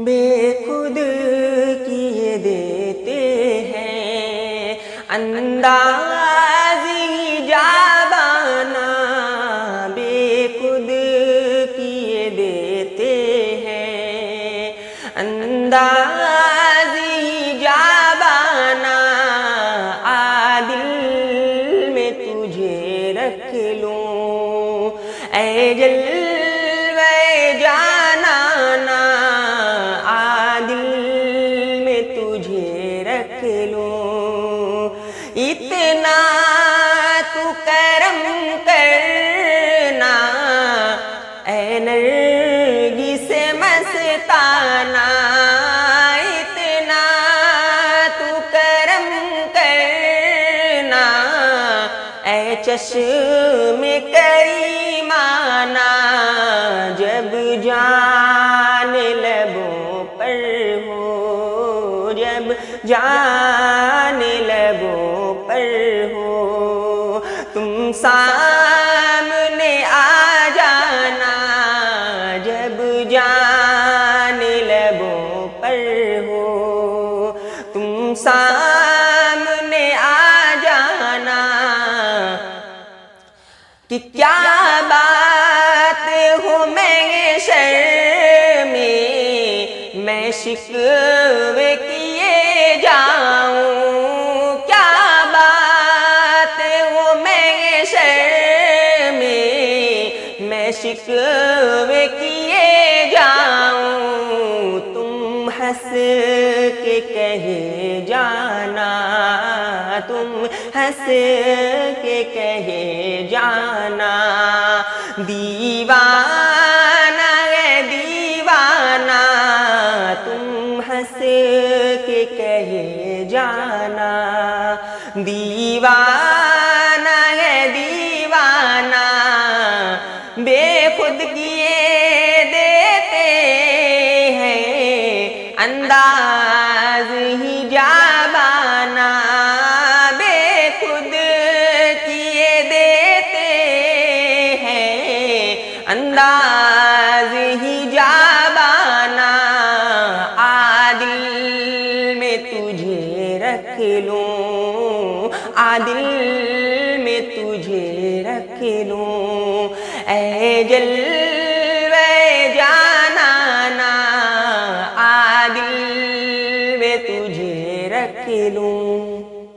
بے خود کیے دیتے ہیں انداز جابانا، بے خود کیے دیتے ہیں انداز جابانا، عادل میں تجھے رکھ لوں اے جلوے جانانا، عادل میں تجھے رکھ لوں، اتنا تو کرم کرنا اے نرگس مستانہ، اتنا تو کرم کرنا اے چشم کریمانہ، جب جان لبوں پر ہو، جب جان لبوں پر ہو، تم سامنے آ جانا، جب جان لبوں پر ہو، تم سامنے آ جانا، کہ کیا بات ہو محشر میں میں شکوے کیے جاؤں، کیا بات ہو محشر میں میں شکوے کیے جاؤں، تم ہنس کے کہے جانا، تم ہنس کے کہے جانا، دیوانہ ہے دیوانہ، تم ہنس کے کہے جانا، دیوانہ ہے دیوانہ، بے خود کیے دیتے ہیں انداز ہی جابانا، بے خود کیے دیتے ہیں انداز ہی جابانا، عادل میں تجھے رکھ لوں، عادل میں تجھے رکھ لوں اے جل